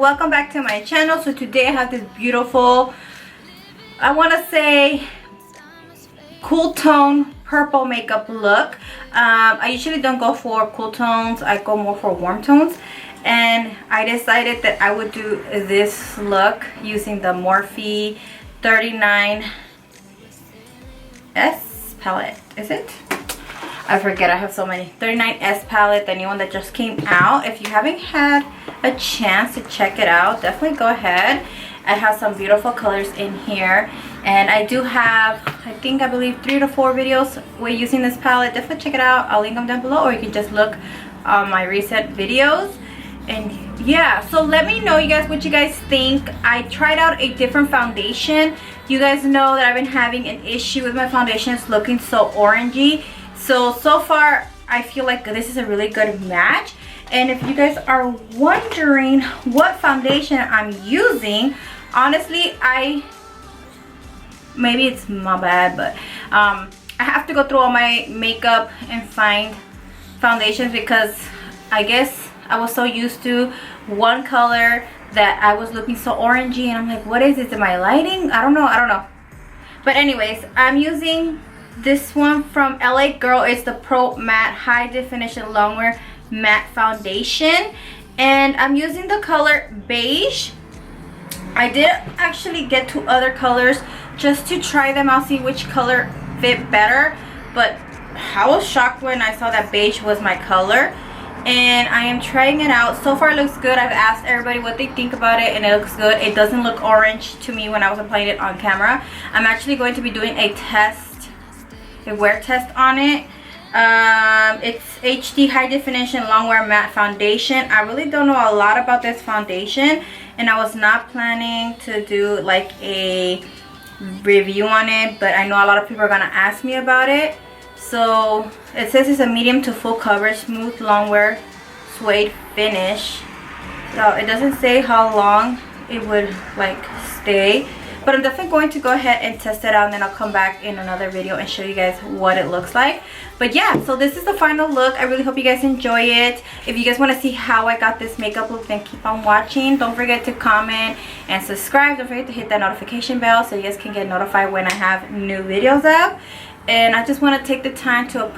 welcome back to my channel. So today I have this beautiful, I want to say, cool tone purple makeup look. I usually don't go for cool tones, I go more for warm tones, and I decided that I would do this look using the Morphe 39s palette. Is it? I forget, I have so many. 39s palette, the new one that just came out. If you haven't had a chance to check it out, definitely go ahead. It has some beautiful colors in here, and I do have, I believe 3 to 4 videos with using this palette. Definitely check it out. I'll link them down below, or you can just look on my recent videos. And yeah, so let me know, you guys, what you guys think. I tried out a different foundation. You guys know that I've been having an issue with my foundations looking so orangey. So far I feel like this is a really good match. And if you guys are wondering what foundation I'm using, honestly, maybe it's my bad, but I have to go through all my makeup and find foundations, because I guess I was so used to one color that I was looking so orangey, and I'm like, what is it? Am I lighting? I don't know. But anyways, I'm using this one from LA Girl. It's the Pro Matte High Definition Longwear Matte Foundation, and I'm using the color beige. I did actually get 2 other colors just to try them out, see which color fit better, but I was shocked when I saw that beige was my color, and I am trying it out. So far it looks good. I've asked everybody what they think about it, and it looks good. It doesn't look orange to me when I was applying it on camera. I'm actually going to be doing a wear test on it. It's HD High Definition Longwear Matte Foundation. I really don't know a lot about this foundation, and I was not planning to do like a review on it, but I know a lot of people are gonna ask me about it. So it says it's a medium to full coverage smooth longwear suede finish. So it doesn't say how long it would like stay, but I'm definitely going to go ahead and test it out, and then I'll come back in another video and show you guys what it looks like. But yeah, so this is the final look. I really hope you guys enjoy it. If you guys want to see how I got this makeup look, then keep on watching. Don't forget to comment and subscribe. Don't forget to hit that notification bell so you guys can get notified when I have new videos up. And I just want to take the time to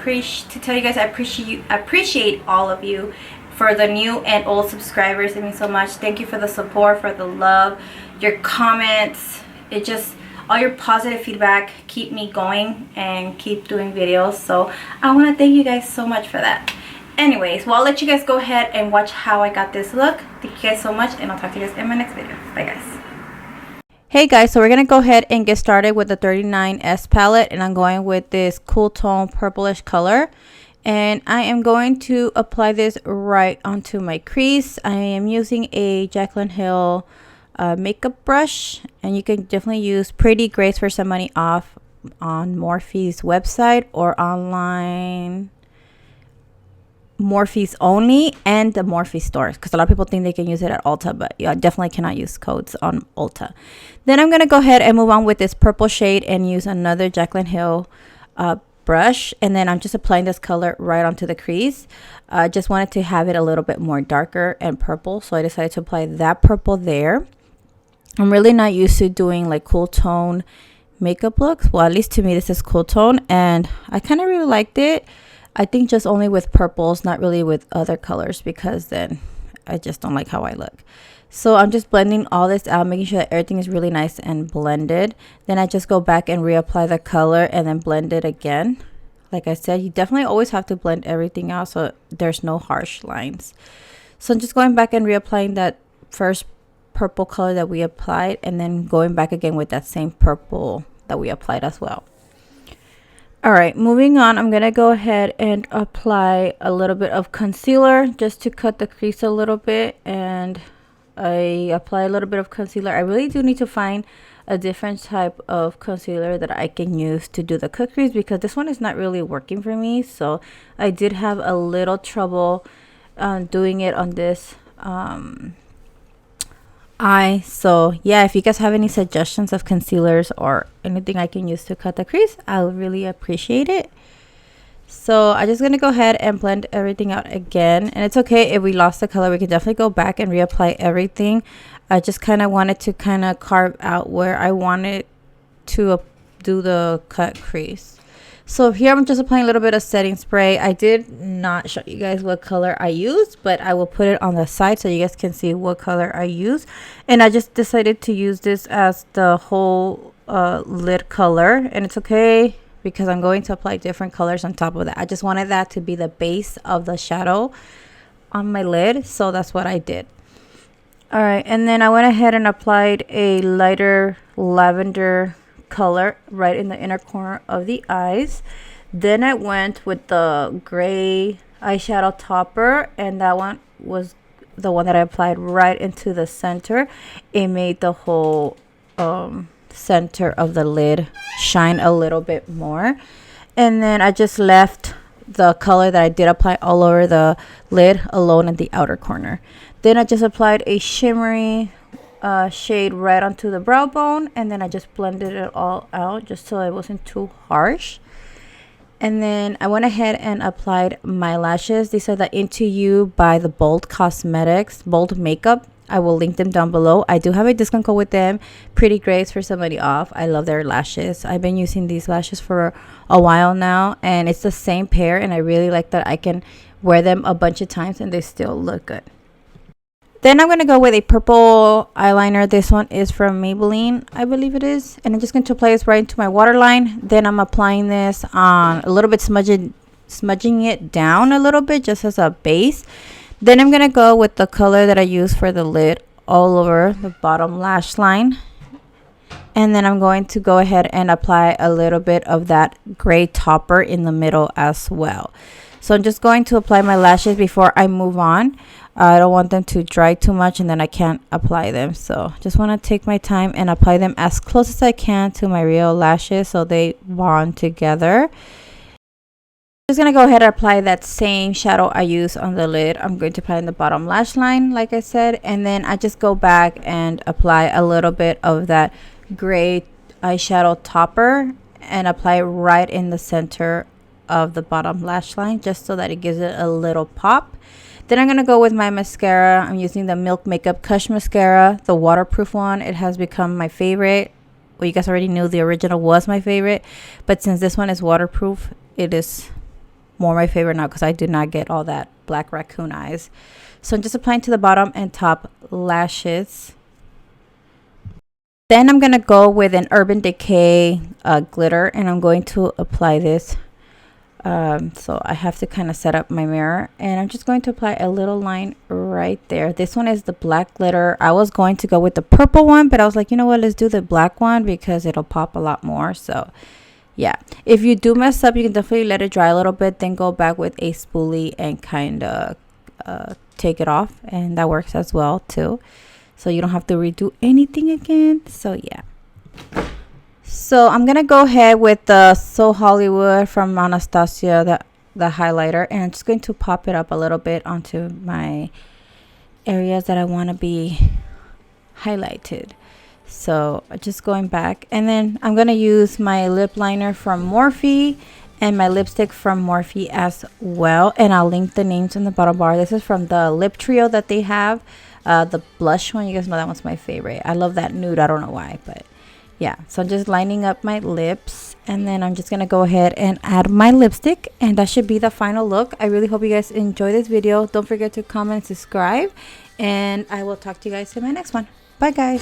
tell you guys I appreciate all of you, for the new and old subscribers. It means so much. Thank you for the support, for the love, your comments. It just, all your positive feedback keep me going and keep doing videos. So I want to thank you guys so much for that. Anyways, well, I'll let you guys go ahead and watch how I got this look. Thank you guys so much, and I'll talk to you guys in my next video. Bye guys. Hey guys, so we're gonna go ahead and get started with the 39s palette, and I'm going with this cool tone purplish color, and I am going to apply this right onto my crease. I am using a Jaclyn Hill makeup brush, and you can definitely use PRETTYGRACE for some money off on Morphe's website, or online Morphe's only, and the Morphe stores, because a lot of people think they can use it at Ulta, but yeah, definitely cannot use codes on Ulta. Then I'm going to go ahead and move on with this purple shade and use another Jaclyn Hill brush, and then I'm just applying this color right onto the crease. I just wanted to have it a little bit more darker and purple, so I decided to apply that purple there. I'm really not used to doing like cool tone makeup looks. Well, at least to me this is cool tone, and I kind of really liked it. I think just only with purples, not really with other colors, because then I just don't like how I look. So I'm just blending all this out, making sure that everything is really nice and blended. Then I just go back and reapply the color and then blend it again. Like I said, you definitely always have to blend everything out so there's no harsh lines. So I'm just going back and reapplying that first purple color that we applied, and then going back again with that same purple that we applied as well. All right, moving on, I'm gonna go ahead and apply a little bit of concealer just to cut the crease a little bit, and I apply a little bit of concealer. I really do need to find a different type of concealer that I can use to do the cut crease, because this one is not really working for me. So I did have a little trouble doing it on this eye. So yeah, if you guys have any suggestions of concealers or anything I can use to cut the crease, I would really appreciate it. So I'm just going to go ahead and blend everything out again. And it's okay if we lost the color. We can definitely go back and reapply everything. I just kind of wanted to kind of carve out where I wanted to do the cut crease. So here I'm just applying a little bit of setting spray. I did not show you guys what color I used, but I will put it on the side so you guys can see what color I use. And I just decided to use this as the whole lid color. And it's okay because I'm going to apply different colors on top of that. I just wanted that to be the base of the shadow on my lid, so that's what I did. All right, and then I went ahead and applied a lighter lavender color right in the inner corner of the eyes. Then I went with the gray eyeshadow topper, and that one was the one that I applied right into the center. It made the whole center of the lid shine a little bit more. And then I just left the color that I did apply all over the lid alone in the outer corner. Then I just applied a shimmery shade right onto the brow bone, and then I just blended it all out just so it wasn't too harsh. And then I went ahead and applied my lashes. These are the Into You by the Bold Cosmetics, Bold Makeup. I will link them down below. I do have a discount code with them, PRETTYGRACE, for somebody off. I love their lashes. I've been using these lashes for a while now, and it's the same pair, and I really like that I can wear them a bunch of times and they still look good. Then I'm going to go with a purple eyeliner. This one is from Maybelline, I believe it is. And I'm just going to apply this right into my waterline. Then I'm applying this on a little bit, smudging it down a little bit just as a base. Then I'm going to go with the color that I use for the lid all over the bottom lash line. And then I'm going to go ahead and apply a little bit of that gray topper in the middle as well. So I'm just going to apply my lashes before I move on. I don't want them to dry too much and then I can't apply them. So just want to take my time and apply them as close as I can to my real lashes so they bond together. I'm just going to go ahead and apply that same shadow I used on the lid. I'm going to apply in the bottom lash line, like I said. And then I just go back and apply a little bit of that gray eyeshadow topper and apply right in the center of the bottom lash line just so that it gives it a little pop. Then I'm going to go with my mascara. I'm using the Milk Makeup Kush Mascara, the waterproof one. It has become my favorite. Well, you guys already knew the original was my favorite, but since this one is waterproof, it is more my favorite now because I do not get all that black raccoon eyes. So I'm just applying to the bottom and top lashes. Then I'm going to go with an Urban Decay glitter, and I'm going to apply this. So I have to kind of set up my mirror, and I'm just going to apply a little line right there. This one is the black glitter. I was going to go with the purple one, but I was like, you know what, let's do the black one because it'll pop a lot more. So yeah, if you do mess up, you can definitely let it dry a little bit, then go back with a spoolie and kind of take it off, and that works as well too, so you don't have to redo anything again. So yeah, so I'm gonna go ahead with the So Hollywood from Anastasia, the highlighter, and I'm just going to pop it up a little bit onto my areas that I want to be highlighted. So just going back, and then I'm gonna use my lip liner from Morphe and my lipstick from Morphe as well, and I'll link the names in the bottom bar. This is from the lip trio that they have, the blush one. You guys know that one's my favorite. I love that nude. I don't know why, but yeah. So I'm just lining up my lips, and then I'm just gonna go ahead and add my lipstick, and that should be the final look. I really hope you guys enjoy this video. Don't forget to comment, subscribe, and I will talk to you guys in my next one. Bye guys.